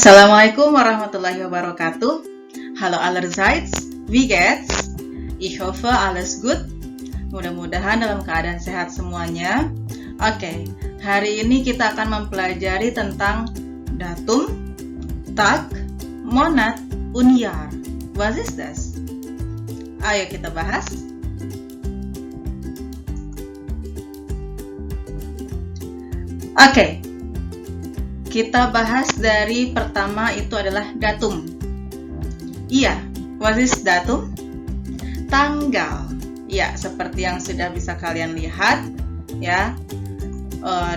Assalamualaikum warahmatullahi wabarakatuh. Halo allerseits, wie geht's? Ich hoffe alles gut. Mudah-mudahan dalam keadaan sehat semuanya. Oke, hari ini kita akan mempelajari tentang datum, Tag, Monat, und Jahr. Was ist das? Ayo kita bahas. Oke, kita bahas dari pertama itu adalah datum. Iya, what is datum? Tanggal. Ya, seperti yang sudah bisa kalian lihat, ya,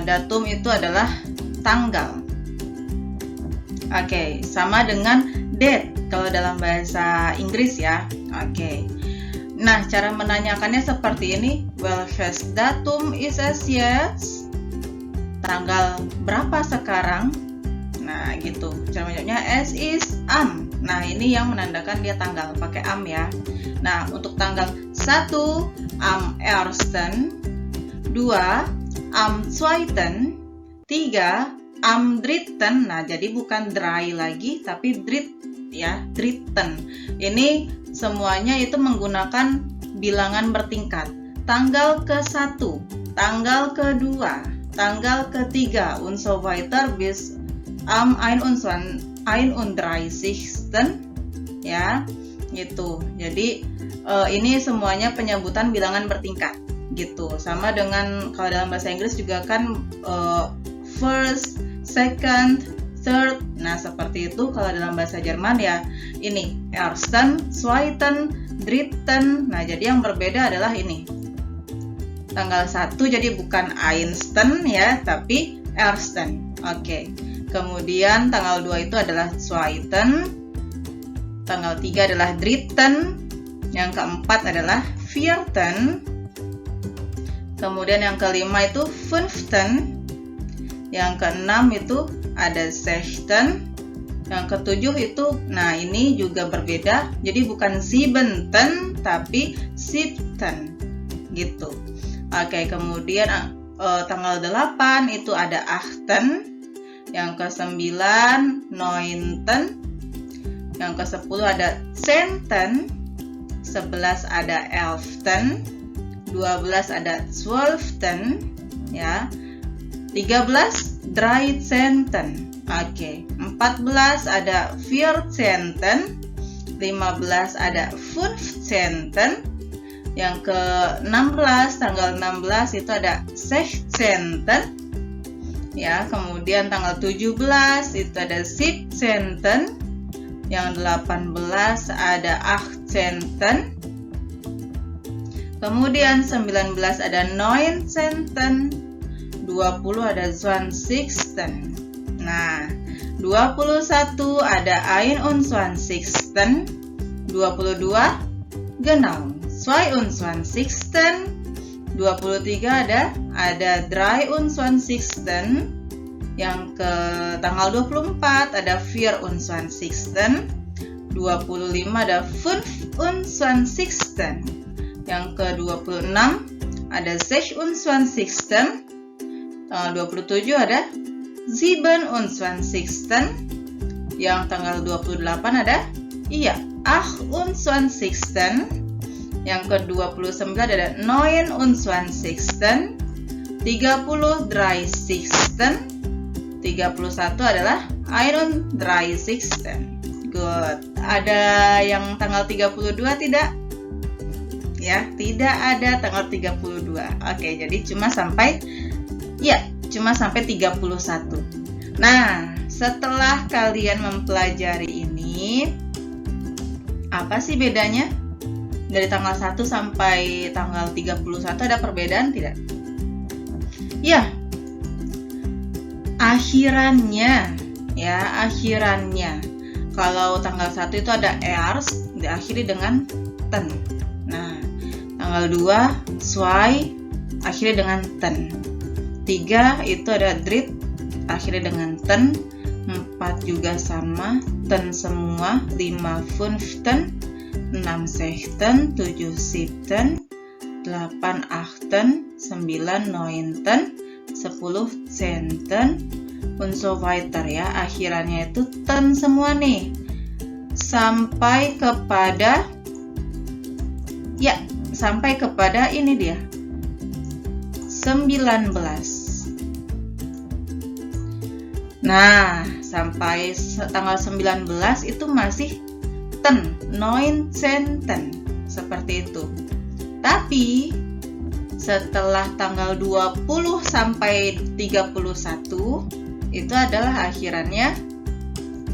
datum itu adalah tanggal. Oke, sama dengan date kalau dalam bahasa Inggris ya. Oke. Nah, cara menanyakannya seperti ini. Welches Datum ist es jetzt? Tanggal berapa sekarang? Nah, gitu. Cara menjawabnya es ist am. Nah, ini yang menandakan dia tanggal, pakai am ya. Nah, untuk tanggal 1 am 1, 2 am 2, 3 am 3. Nah, jadi bukan dry lagi tapi drit ya, dritten. Ini semuanya itu menggunakan bilangan bertingkat. Tanggal ke-1, tanggal ke-2, tanggal ke-3 und so weiter bis am 31 ya, gitu. Jadi ini semuanya penyebutan bilangan bertingkat gitu. Sama dengan kalau dalam bahasa Inggris juga kan first, second, third. Nah, seperti itu kalau dalam bahasa Jerman ya ini ersten, zweiten, dritten. Nah, jadi yang berbeda adalah ini. Tanggal 1 jadi bukan einsten ya, tapi ersten. Oke. Kemudian tanggal 2 itu adalah zweiten. Tanggal 3 adalah dritten. Yang keempat adalah vierten. Kemudian yang kelima itu fünften. Yang keenam itu ada sechsten. Yang ketujuh itu, nah ini juga berbeda. Jadi bukan siebenten tapi siebten gitu. Oke, kemudian tanggal 8 itu ada achten. Yang ke-9 neunten. Yang ke-10 ada zenten. 11 ada elften. 12 ada zwölften ya. 13 dreizehenten. Oke, 14 ada vierzehnten. 15 ada fünfzehnten. Yang ke-16, tanggal 16 itu ada sechzehnten. Ya, kemudian tanggal 17 itu ada siebzehnten. Yang 18 ada achtzehnten. Kemudian 19 ada neunzehnten. 20 ada zwanzigsten. Nah, 21 ada einundzwanzigsten. 22 genau, zweiundzwanzigsten. 23 ada dreiundzwanzigsten. Yang ke tanggal 24 ada vierundzwanzigsten. 25 ada fünfundzwanzigsten. Yang ke 26 ada sechsundzwanzigsten. Tanggal 27 ada siebenundzwanzigsten. Yang tanggal 28 ada achtundzwanzigsten. Yang ke-29 ada neunundzwanzigsten. 30 dreißigsten. 31 adalah einunddreißigsten. Good. Ada yang tanggal 32 tidak? Ya, tidak ada tanggal 32. Oke, jadi cuma sampai 31. Nah, setelah kalian mempelajari ini, apa sih bedanya? Dari tanggal 1 sampai tanggal 31 ada perbedaan tidak? Ya, akhirannya. Kalau tanggal 1 itu ada erst, diakhiri dengan ten. Nah, tanggal 2, zwei, akhiri dengan ten. 3 itu ada drit, akhiri dengan ten. 4 juga sama, ten semua. 5 fünften. 6 sechsten, 7 siebten, 8 achten, 9 neunten, 10 zenten, und so weiter ya. Akhirannya itu ten semua nih. Sampai kepada ini dia. 19. Nah, sampai tanggal 19 itu masih 19, seperti itu. Tapi setelah tanggal 20 sampai 31 itu adalah akhirannya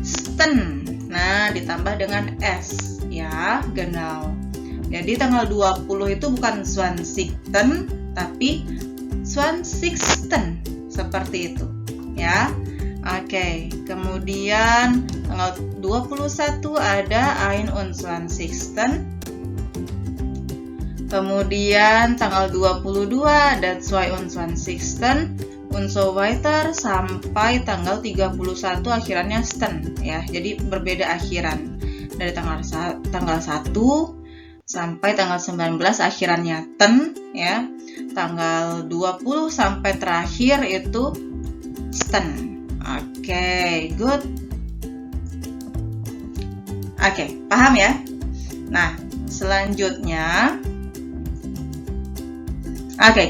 sten. Nah, ditambah dengan s ya, genau. Jadi tanggal 20 itu bukan 20, tapi 20, seperti itu ya. Oke, kemudian tanggal 21 ada 21. Kemudian tanggal 22 ada 22 und so weiter sampai tanggal 31 akhirannya sten ya. Jadi berbeda akhiran. Dari tanggal 1 sampai tanggal 19 akhirannya ten ya. Tanggal 20 sampai terakhir itu sten. Oke, good. Oke, paham ya? Nah, selanjutnya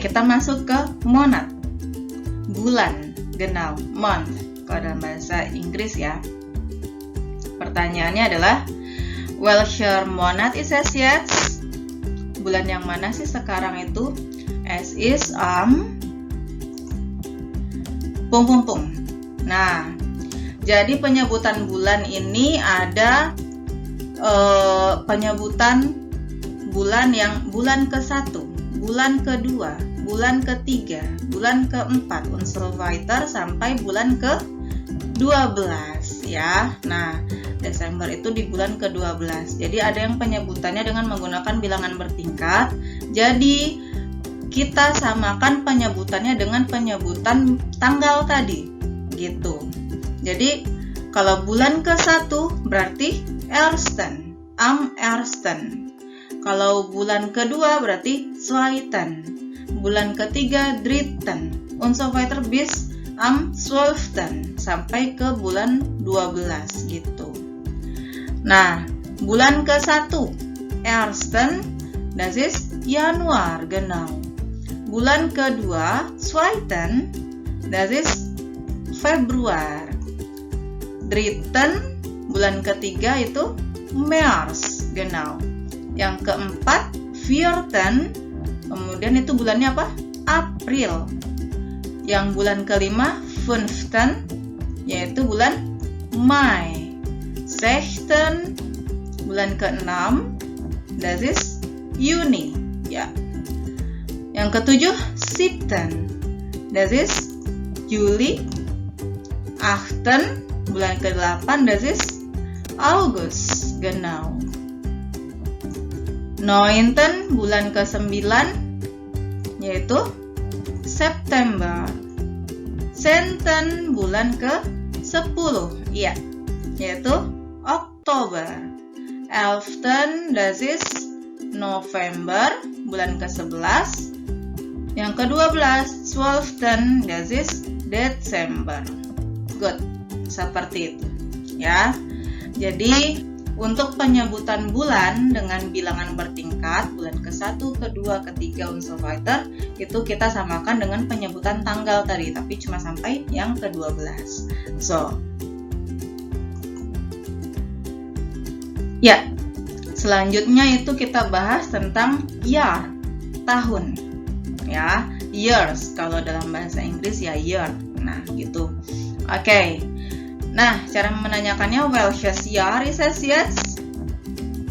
kita masuk ke monat. Bulan, genau, month kalau dalam bahasa Inggris ya. Pertanyaannya adalah welcher Monat ist es jetzt? Bulan yang mana sih sekarang itu? Es ist am Nah, jadi penyebutan bulan ini ada penyebutan bulan yang bulan ke-1, bulan ke-2, bulan ke-3, bulan ke-4, und so weiter sampai bulan ke-12 ya. Nah, Desember itu di bulan ke-12. Jadi ada yang penyebutannya dengan menggunakan bilangan bertingkat. Jadi kita samakan penyebutannya dengan penyebutan tanggal tadi gitu. Jadi kalau bulan ke-1 berarti ersten, am ersten. Kalau bulan kedua berarti zweiten. Bulan ketiga dritten, und so weiter bis am 12. Sampai ke bulan 12 gitu. Nah, bulan ke-1 ersten, das ist Januar, genau. Bulan kedua zweiten, das ist Februar. Dritten, bulan ketiga itu März, genau. Yang keempat vierten, kemudian itu bulannya apa? April. Yang bulan kelima fünften, yaitu bulan Mai. Sechsten, bulan keenam, das ist Juni, ya. Yang ketujuh siebten, das ist Juli. Achten, bulan ke-8, das ist August, genau. Neunten, bulan ke-9, yaitu September. Zenten, bulan ke-10, ya, yaitu Oktober. Elften, das ist November, bulan ke-11. Yang ke-12, zwölften, das ist Desember. Good, seperti itu ya. Jadi untuk penyebutan bulan dengan bilangan bertingkat, bulan ke-1, ke-2, ke-3, und so weiter, itu kita samakan dengan penyebutan tanggal tadi, tapi cuma sampai yang ke-12. So, ya, selanjutnya itu kita bahas tentang year, tahun, ya, years, kalau dalam bahasa Inggris ya year, nah gitu. Oke. Nah, cara menanyakannya welches Jahr ist es jetzt?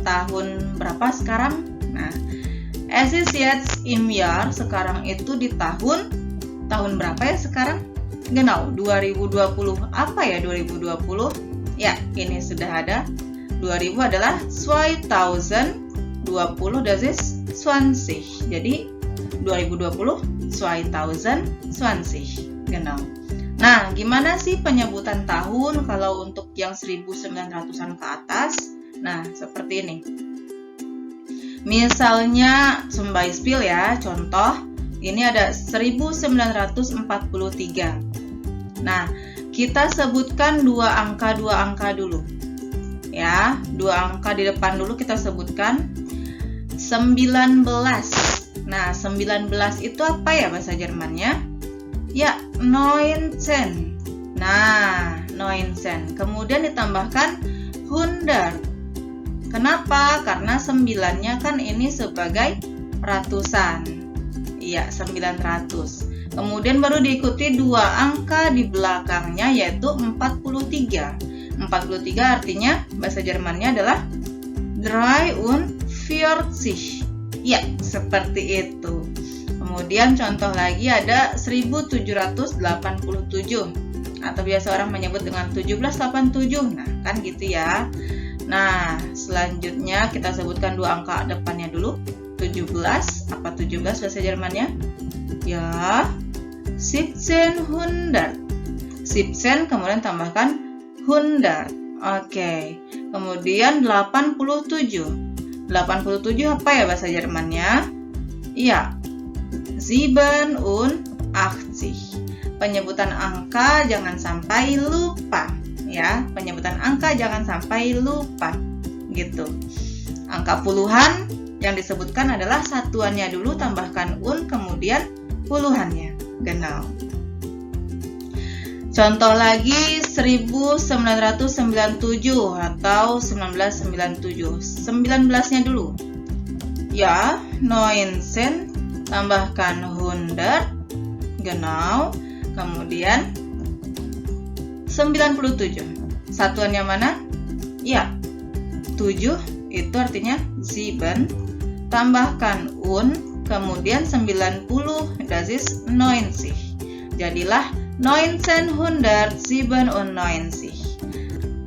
Tahun berapa sekarang? Nah, es ist jetzt im Jahr, sekarang itu di tahun berapa ya sekarang? Genau, 2020. Apa ya 2020? Ya, ini sudah ada. 2000 adalah 2020, das ist 20. Jadi 2020 2020. Genau. Nah, gimana sih penyebutan tahun kalau untuk yang 1900-an ke atas? Nah, seperti ini. Misalnya, zum Beispiel ya, contoh, ini ada 1943. Nah, kita sebutkan dua angka dulu. Ya, dua angka di depan dulu kita sebutkan. 19. Nah, 19 itu apa ya bahasa Jermannya? Ya, 19. Nah, 19. Kemudian ditambahkan 100. Kenapa? Karena 9-nya kan ini sebagai ratusan. Iya, 900. Kemudian baru diikuti dua angka di belakangnya yaitu 43. 43 artinya bahasa Jermannya adalah 43. Ya, seperti itu. Kemudian contoh lagi ada 1787 atau biasa orang menyebut dengan 1787. Nah, kan gitu ya. Nah, selanjutnya kita sebutkan dua angka depannya dulu. 17, apa 17 bahasa Jermannya? Ya, 1700. 17 kemudian tambahkan 100. Oke. Kemudian 87. 87 apa ya bahasa Jermannya? Iya, 87. Penyebutan angka jangan sampai lupa ya. Penyebutan angka jangan sampai lupa gitu. Angka puluhan yang disebutkan adalah satuannya dulu tambahkan kemudian puluhannya. Genau. Contoh lagi 1997 atau 1997. 19-nya dulu. Ya, 19 tambahkan 100. Genau. Kemudian 97. Satuannya mana? Ya, 7 itu artinya 7. Tambahkan kemudian 90, das ist 90. Jadilah 1997.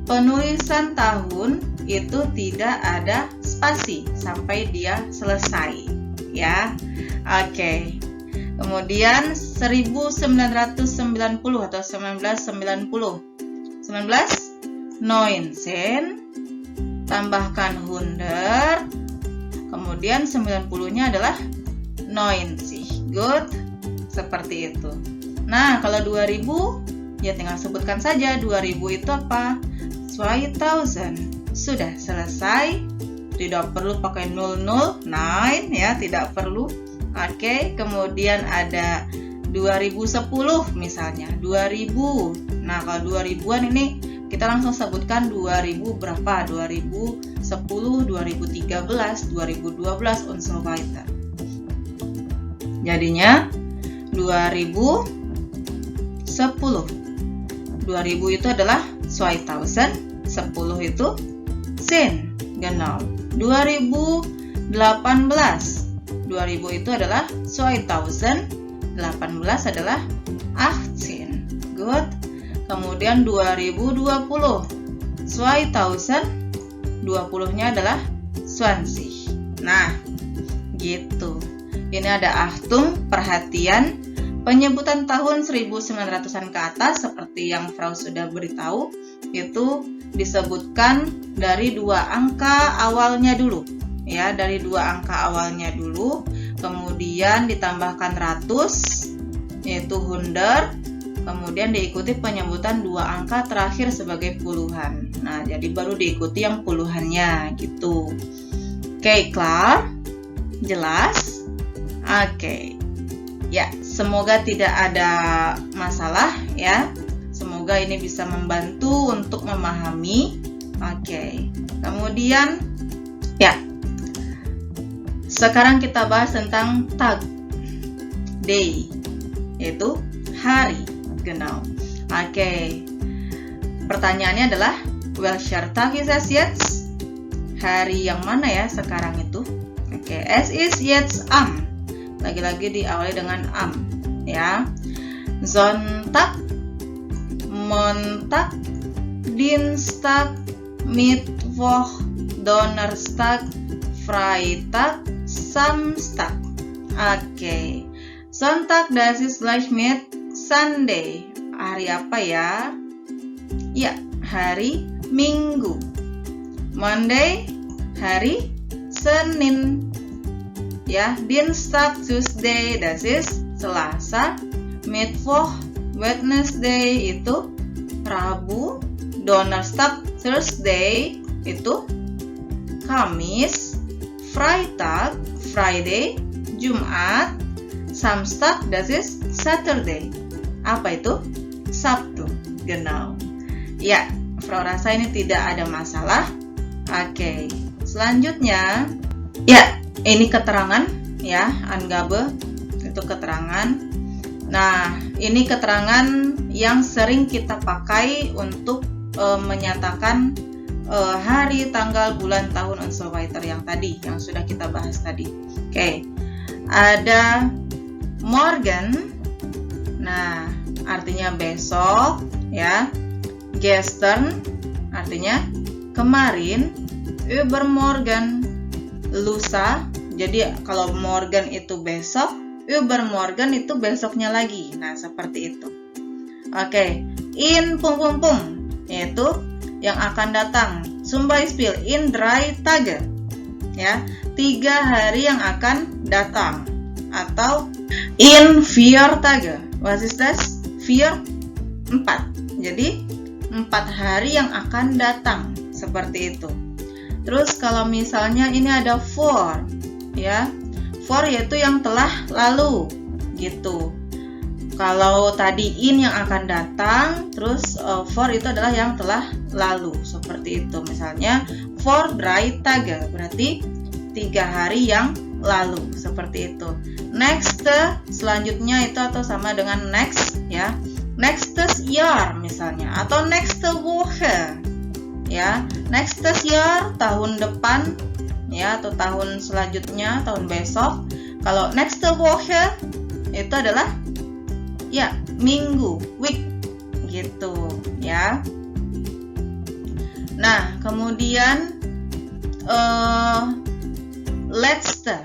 Penulisan tahun itu tidak ada spasi sampai dia selesai, ya. Oke. Kemudian 1990 atau 1990. 19 tambahkan 100. Kemudian 90-nya adalah 90. Good. Seperti itu. Nah, kalau 2000, ya tinggal sebutkan saja 2000 itu apa? 2000. Sudah selesai. Tidak perlu pakai 00, 9 ya, tidak perlu. Oke, kemudian ada 2010 misalnya, 2000. Nah, kalau 2000-an ini kita langsung sebutkan 2000 berapa? 2010, 2013, 2012 und so weiter. Jadinya 2010. 2000 itu adalah 2000, 10 itu 10. Genau. 2018. 2000 itu adalah 2000, 18 adalah 18. Good. Kemudian 2020. 2000, 20-nya adalah 20. Nah, gitu. Ini ada Achtung, perhatian. Penyebutan tahun 1900-an ke atas seperti yang Frau sudah beritahu itu disebutkan dari dua angka awalnya dulu. Ya, dari dua angka awalnya dulu, kemudian ditambahkan ratus, yaitu 100, kemudian diikuti penyebutan dua angka terakhir sebagai puluhan. Nah, jadi baru diikuti yang puluhannya, gitu. Oke, klar? Jelas? Oke. Ya, semoga tidak ada masalah ya. Semoga ini bisa membantu untuk memahami. Oke. Kemudian, ya. Sekarang kita bahas tentang Tag, day, yaitu hari. Genau. Oke. Pertanyaannya adalah welcher Tag ist es jetzt? Hari yang mana ya sekarang itu? Oke, es ist jetzt am. Lagi-lagi diawali dengan am, ya. Sonntag, Montag, Dienstag, Mittwoch, Donnerstag, Freitag, Samstag. Oke. Sonntag, das ist gleich mit Sunday. Hari apa ya? Ya, hari Minggu. Monday, hari Senin. Ya, Dienstag, Tuesday, das ist Selasa. Mittwoch, Wednesday itu Rabu, Donnerstag, Thursday itu Kamis, Freitag, Friday, Jumat, Samstag, das ist Saturday. Apa itu? Sabtu. Genau. Ya, Frau rasa ini tidak ada masalah. Oke, selanjutnya, ya, ini keterangan, ya, Angabe, itu keterangan. Nah, ini keterangan yang sering kita pakai untuk menyatakan hari, tanggal, bulan, tahun, and so weiter yang tadi, yang sudah kita bahas tadi. Oke, ada morgen, nah artinya besok, ya. Gestern artinya kemarin, übermorgen lusa. Jadi kalau morgen itu besok, übermorgen itu besoknya lagi. Nah, seperti itu. Oke, in pung pung pung yaitu yang akan datang. Zum Beispiel in 3 Tage. Ya, 3 hari yang akan datang. Atau in 4 Tage. Was ist das? 4 4. Jadi 4 hari yang akan datang, seperti itu. Terus kalau misalnya ini ada for, ya. For yaitu yang telah lalu, gitu. Kalau tadi in yang akan datang, terus for itu adalah yang telah lalu, seperti itu. Misalnya for 3 Tage, berarti 3 hari yang lalu, seperti itu. Next, selanjutnya itu atau sama dengan next, ya. Next year misalnya, atau next Woche, ya. Next year, tahun depan, ya, atau tahun selanjutnya, tahun besok. Kalau next Woche itu adalah, ya, minggu, week, gitu, ya. Nah, kemudian letzte,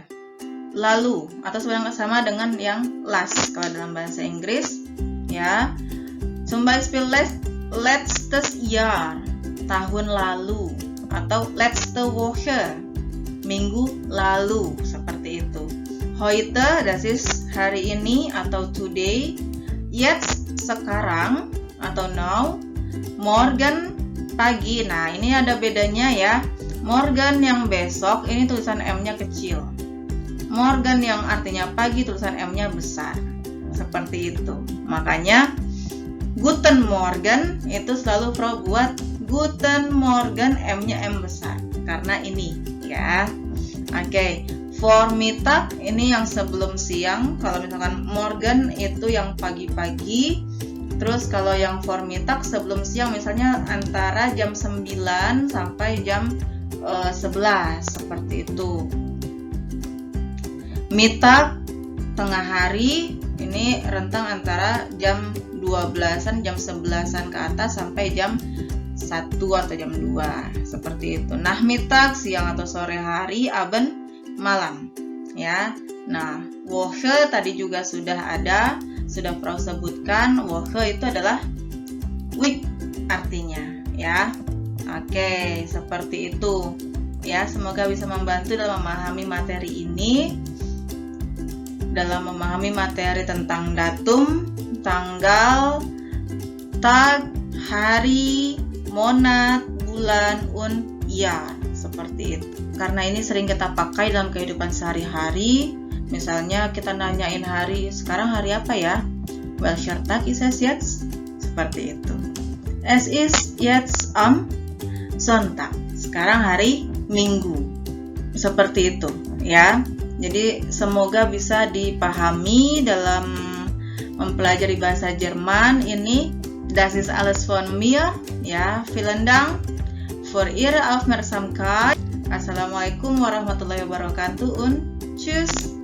lalu, atau sama dengan yang last kalau dalam bahasa Inggris, ya. Zum Beispiel letztes Jahr, tahun lalu, atau letzte Woche, minggu lalu, seperti itu. Heute, das ist hari ini atau today. Jetzt, sekarang atau now. Morgen, pagi. Nah, ini ada bedanya, ya. Morgen yang besok, ini tulisan M-nya kecil. Morgen yang artinya pagi, tulisan M-nya besar. Seperti itu. Makanya Guten Morgen itu selalu Frau buat Guten Morgen, M-nya M besar. Karena ini, ya. Oke. Vormittag ini yang sebelum siang. Kalau misalkan Morgen itu yang pagi-pagi. Terus kalau yang Vormittag sebelum siang, misalnya antara jam 9 sampai jam 11, seperti itu. Mittag, tengah hari, ini rentang antara jam 12-an, jam 11-an ke atas sampai jam 1 atau jam 2, seperti itu. Nachmittag, siang atau sore hari, Abend, malam, ya. Nah, Woche tadi juga sudah ada, sudah Frau sebutkan. Woche itu adalah week artinya, ya. Oke, seperti itu. Ya, semoga bisa membantu dalam memahami materi ini. Dalam memahami materi tentang datum, tanggal, tag, hari, monat, bulan, und, Jahr, seperti itu. Karena ini sering kita pakai dalam kehidupan sehari-hari. Misalnya kita nanyain hari, sekarang hari apa ya? Welcher Tag ist es jetzt? Seperti itu. Es ist jetzt am Sonntag. Sekarang hari Minggu. Seperti itu, ya. Jadi semoga bisa dipahami dalam mempelajari bahasa Jerman ini. Das ist alles von mir, ya. Vielen Dank für Ihre Aufmerksamkeit. Assalamualaikum warahmatullahi wabarakatuh und tschüss.